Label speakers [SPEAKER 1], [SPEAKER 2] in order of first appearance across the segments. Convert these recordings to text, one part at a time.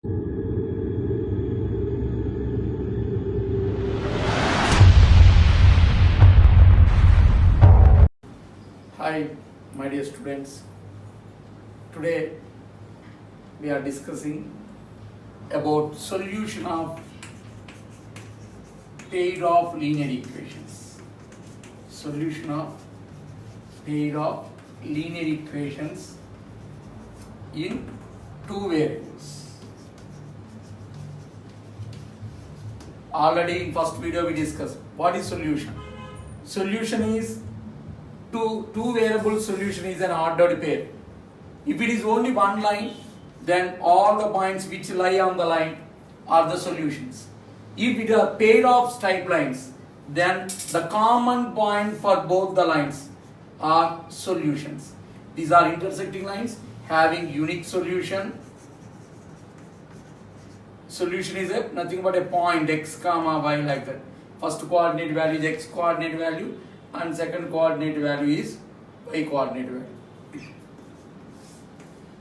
[SPEAKER 1] Hi, my dear students. Today we are discussing about solution of pair-off linear equations. Solution of pair-off linear equations in two variables. Already in first video we discussed what is solution. Solution is two variable solution is an ordered pair. If it is only one line, then all the points which lie on the line are the solutions. If it is a pair of straight lines, then the common point for both the lines are solutions. These are intersecting lines having unique solution. Solution is nothing but a point x comma y like that. First coordinate value is x coordinate value and second coordinate value is y coordinate value.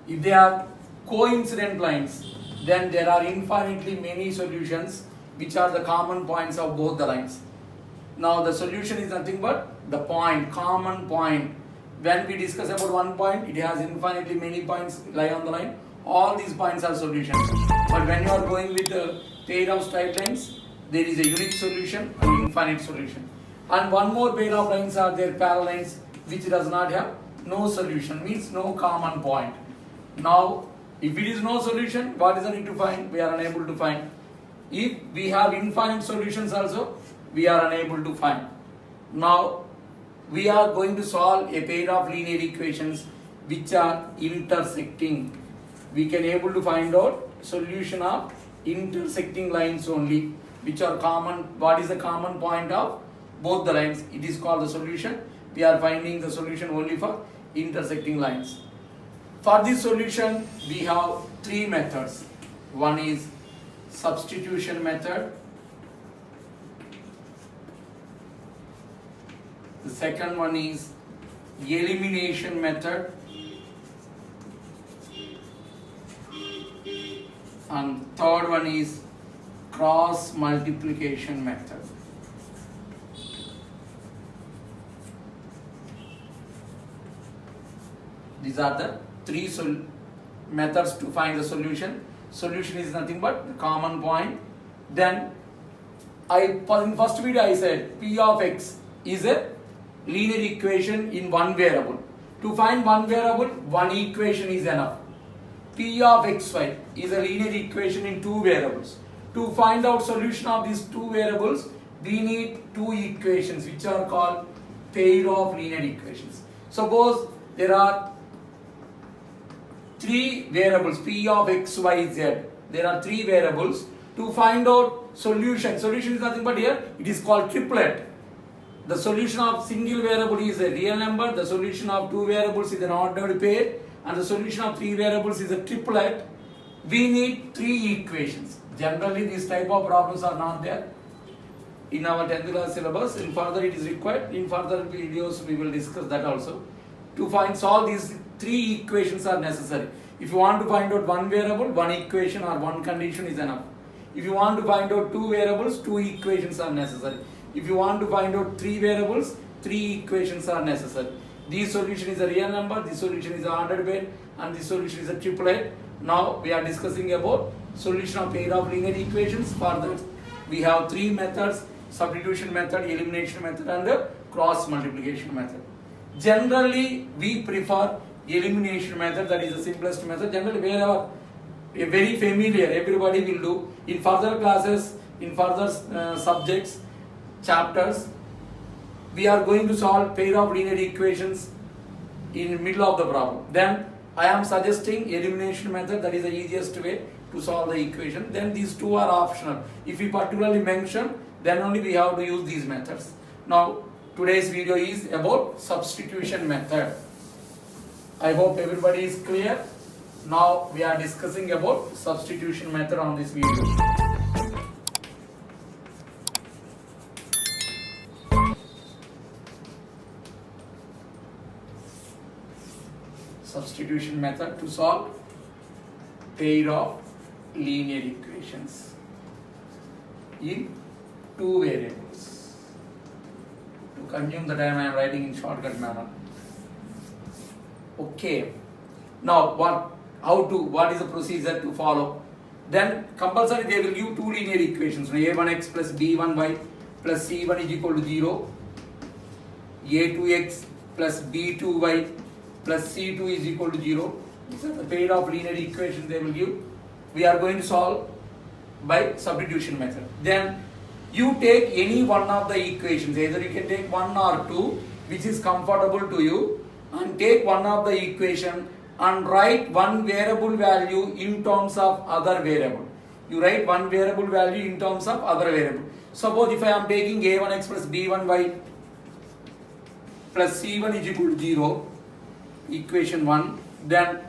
[SPEAKER 1] If they are coincident lines, then there are infinitely many solutions which are the common points of both the lines. Now the solution is nothing but the point, common point. When we discuss about one point, it has infinitely many points lie on the line. All these points are solutions. But when you are going with a pair of straight lines, there is a unique solution and infinite solution. And one more pair of lines are there, parallel lines, which does not have no solution, means no common point. Now, if it is no solution, what is the need to find? We are unable to find. If we have infinite solutions also, we are unable to find. Now, we are going to solve a pair of linear equations which are intersecting. We can able to find out solution of intersecting lines only, which are common. What is the common point of both the lines? It is called the solution. We are finding the solution only for intersecting lines. For this solution, we have three methods. One is substitution method. The second one is elimination method. And third one is cross multiplication method. These are the three methods to find the solution. Solution is nothing but the common point. Then in first video I said P of x is a linear equation in one variable. To find one variable, one equation is enough. P of xy is a linear equation in two variables. To find out solution of these two variables, we need two equations which are called pair of linear equations. Suppose there are three variables P of x, y, z. There are three variables. To find out solution is nothing but here it is called triplet. The solution of single variable is a real number. The solution of two variables is an ordered pair. And the solution of three variables is a triplet. We need three equations. Generally, these type of problems are not there in our 10th class syllabus. In further, it is required. In further videos, we will discuss that also. To solve these three equations are necessary. If you want to find out one variable, one equation or one condition is enough. If you want to find out two variables, two equations are necessary. If you want to find out three variables, three equations are necessary. This solution is a real number, this solution is an ordered pair, and this solution is a triplet. Now we are discussing about solution of pair of linear equations. For that, we have three methods: substitution method, elimination method, and cross multiplication method. Generally, we prefer elimination method, that is the simplest method. Generally, we are very familiar, everybody will do. In further classes, in further subjects, chapters, we are going to solve pair of linear equations in middle of the problem. Then I am suggesting elimination method, that is the easiest way to solve the equation. Then these two are optional. If we particularly mention, then only we have to use these methods. Now today's video is about substitution method. I hope everybody is clear. Now we are discussing about substitution method on this video. Substitution method to solve pair of linear equations in two variables. To consume the time I am writing in shortcut manner. Okay. Now what is the procedure to follow? Then compulsory they will give two linear equations. A1x plus b1y plus c1 is equal to 0. A2x plus b2y plus c2 is equal to 0. These are the pair of linear equations they will give. We are going to solve by substitution method. Then you take any one of the equations, either you can take 1 or 2 which is comfortable to you, and take one of the equation and write one variable value in terms of other variable. You write one variable value in terms of other variable. Suppose if I am taking a1x plus b1y plus c1 is equal to 0, equation 1, then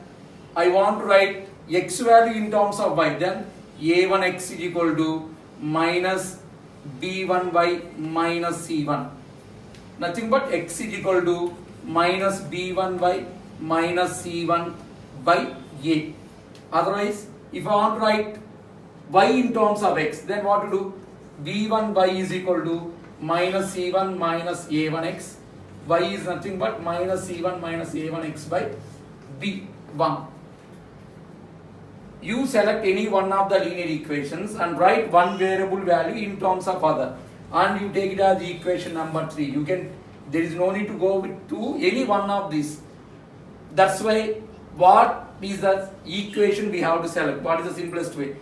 [SPEAKER 1] I want to write x value in terms of y, then a1x is equal to minus b1y minus c1. Nothing but x is equal to minus b1y minus c1 by a. Otherwise, if I want to write y in terms of x, then what to do? b1y is equal to minus c1 minus a1x. Y is nothing but minus c1 minus a1x by b1. You select any one of the linear equations and write one variable value in terms of other, and you take it as equation number 3. There is no need to go to any one of these. That's why what is the equation we have to select? What is the simplest way?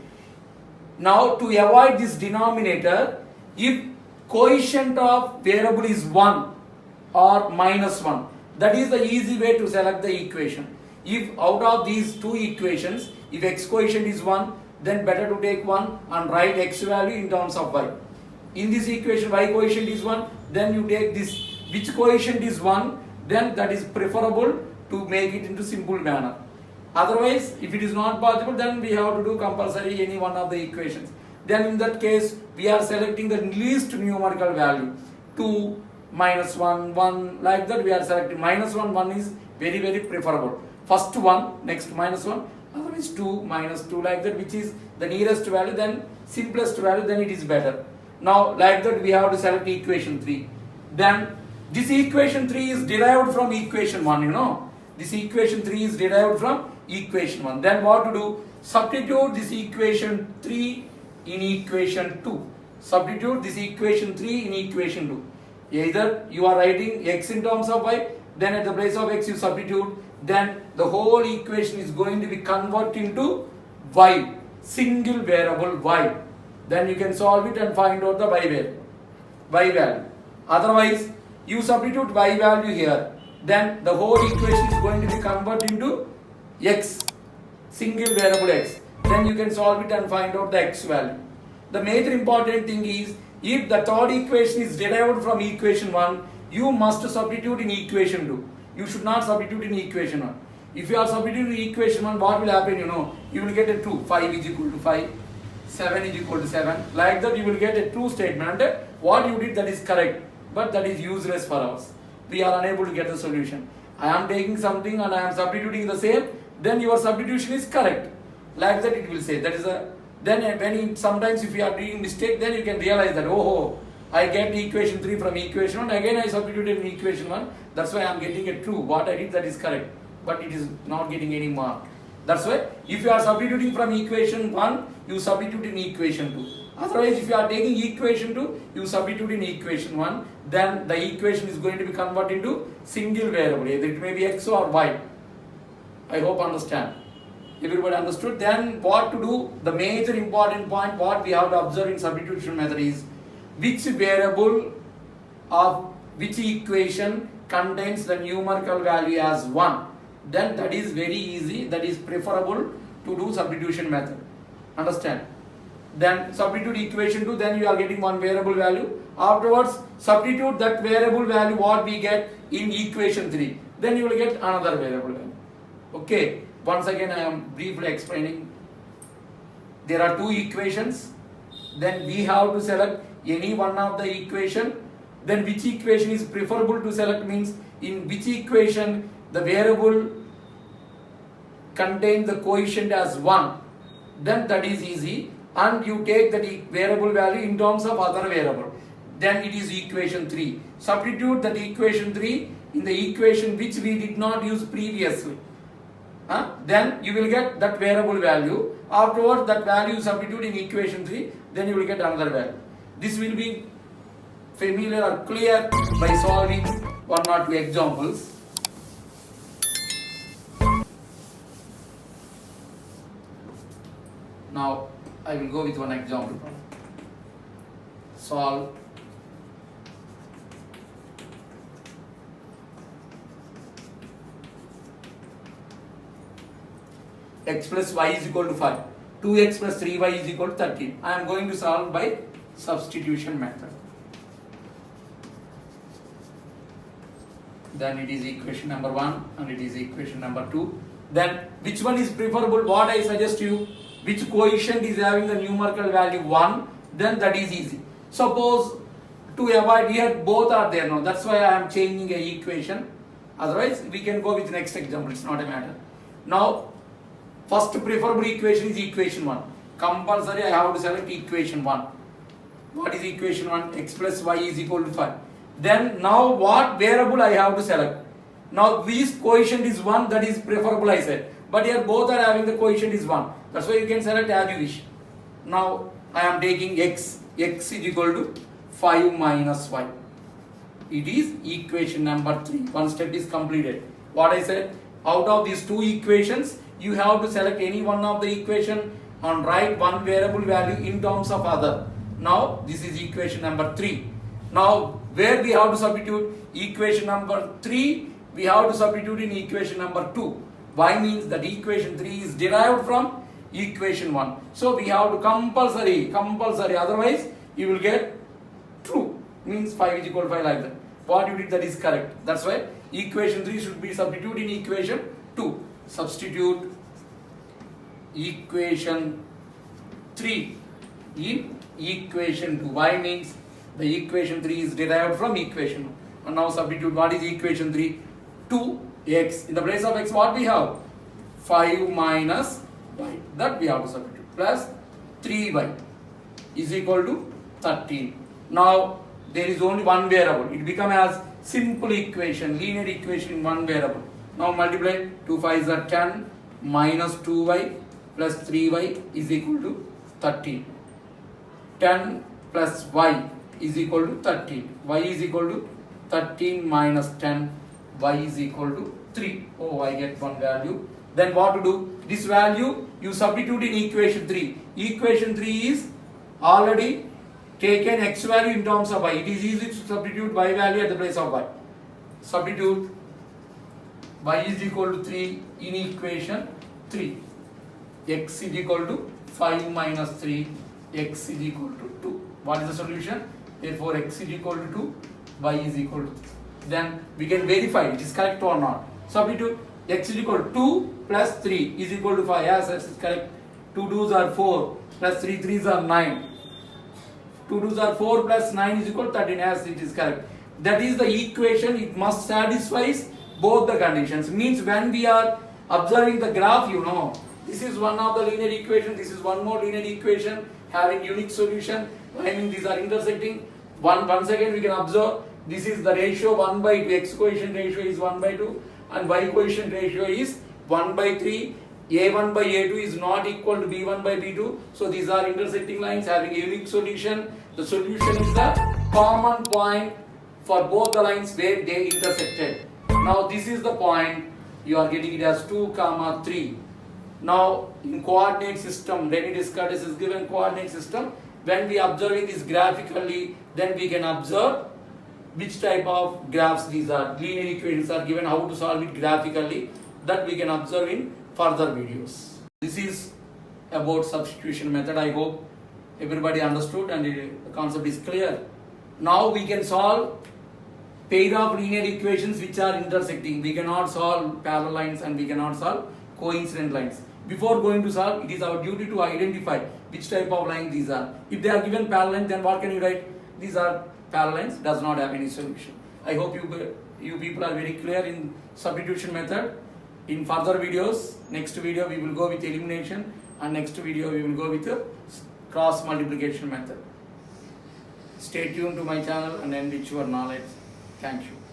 [SPEAKER 1] Now to avoid this denominator, if coefficient of variable is 1 or minus 1, that is the easy way to select the equation. If out of these two equations, if x coefficient is 1, then better to take 1 and write x value in terms of y. In this equation y coefficient is 1, then you take this, which coefficient is 1, then that is preferable to make it into simple manner. Otherwise, if it is not possible, then we have to do compulsory any one of the equations. Then in that case, we are selecting the least numerical value. 2, minus 1, 1, like that we are selecting. Minus 1, 1 is very, very preferable. First 1, next minus 1, otherwise 2, minus 2, like that, which is the nearest value, then simplest value, then it is better. Now, like that, we have to select equation 3. Then, this equation 3 is derived from equation 1, you know. This equation 3 is derived from equation 1. Then what to do? Substitute this equation 3 in equation 2. Substitute this equation 3 in equation 2. Either you are writing x in terms of y, then at the place of x you substitute, then the whole equation is going to be converted into y, single variable y. Then you can solve it and find out the y value. Otherwise, you substitute y value here, then the whole equation is going to be converted into x, single variable x. Then you can solve it and find out the x value. The major important thing is, if the third equation is derived from equation 1, you must substitute in equation 2. You should not substitute in equation 1. If you are substituting in equation 1, what will happen? You will get a true. 5 is equal to 5, 7 is equal to 7. Like that, you will get a true statement. What you did, that is correct, but that is useless for us. We are unable to get the solution. I am taking something and I am substituting the same, then your substitution is correct. Like that it will say. Then sometimes if you are doing mistake, then you can realize that, oh, I get equation 3 from equation 1, again I substituted in equation 1, that's why I am getting a true. What I did, that is correct, but it is not getting any mark. That's why if you are substituting from equation 1, you substitute in equation 2. Otherwise, if you are taking equation 2, you substitute in equation 1, then the equation is going to be converted into single variable, either it may be x or y. I hope understand. Everybody understood? Then what to do? The major important point what we have to observe in substitution method is which variable of which equation contains the numerical value as 1. Then that is very easy, that is preferable to do substitution method. Understand? Then substitute equation 2, then you are getting one variable value. Afterwards, substitute that variable value what we get in equation 3. Then you will get another variable value. Okay, once again I am briefly explaining. There are two equations. Then we have to select any one of the equation. Then which equation is preferable to select means in which equation the variable contains the coefficient as 1. then that is easy, and you take that variable value in terms of other variable, then it is equation 3. Substitute that equation 3 in the equation which we did not use previously. Then you will get that variable value. Afterwards, that value substitute in equation 3, then you will get another value. This will be familiar or clear by solving one or two examples. Now I will go with one example. Solve x plus y is equal to 5. 2x plus 3y is equal to 13. I am going to solve by substitution method. Then it is equation number 1 and it is equation number 2. Then which one is preferable? What I suggest you, which coefficient is having the numerical value 1, then that is easy. Suppose to avoid here both are there now, that's why I am changing a equation. Otherwise we can go with next example, it's not a matter. Now first preferable equation is equation 1. Compulsory I have to select equation 1. What is equation 1? X plus y is equal to 5. Then now what variable I have to select? Now this coefficient is 1, that is preferable I said. But here both are having the coefficient is 1. That's why you can select as you wish. Now I am taking x. X is equal to 5 minus y. It is equation number 3. One step is completed. What I said? Out of these two equations, you have to select any one of the equation and write one variable value in terms of other. Now this is equation number 3. Now where we have to substitute? Equation number 3 we have to substitute in equation number 2. Why means that equation 3 is derived from equation 1. So we have to compulsory, otherwise you will get true, means 5 is equal to 5 like that. What you did, that is correct. That's why equation 3 should be substituted in equation 2. Substitute equation 3 in equation 2. Why means the equation 3 is derived from equation 1. And now substitute what is equation 3? 2x. In the place of x what we have? 5 minus y. That we have to substitute. Plus 3y is equal to 13. Now there is only one variable. It becomes as simple equation, linear equation in one variable. Now multiply 2 5s are 10 minus 2y plus 3y is equal to 13. 10 plus y is equal to 13. Y is equal to 13 minus 10. Y is equal to 3. Oh, I get one value. Then what to do? This value you substitute in equation 3. Equation 3 is already taken x value in terms of y. It is easy to substitute y value at the place of y. Substitute y is equal to 3 in equation 3. X is equal to 5 minus 3. X is equal to 2. What is the solution? Therefore x is equal to 2. Y is equal to 3. Then we can verify it is correct or not. Substitute x is equal to 2 plus 3 is equal to 5. Yes, that is correct. 2 2s are 4 plus 3 3s are 9. 2 2s are 4 plus 9 is equal to 13. Yes, it is correct. That is the equation. It must satisfies both the conditions. Means when we are observing the graph, you know, this is one of the linear equation. This is one more linear equation having unique solution. I mean these are intersecting. Once again we can observe. This is the ratio 1 by 2, x coefficient ratio is 1 by 2 and y coefficient ratio is 1 by 3. A1 by A2 is not equal to B1 by B2. So these are intersecting lines having a unique solution. The solution is the common point for both the lines where they intersected. Now this is the point, you are getting it as 2, 3. Now in coordinate system, René Descartes is given coordinate system. When we observing this graphically, then we can observe which type of graphs these are. Linear equations are given, how to solve it graphically, that we can observe in further videos. This is about substitution method. I hope everybody understood and the concept is clear. Now we can solve pair of linear equations which are intersecting. We cannot solve parallel lines and we cannot solve coincident lines. Before going to solve, it is our duty to identify which type of line these are. If they are given parallel lines, then what can you write? These are parallel lines, does not have any solution. I hope you people are very clear in substitution method. In further videos, next video we will go with elimination and next video we will go with the cross multiplication method. Stay tuned to my channel and enrich your knowledge. Thank you.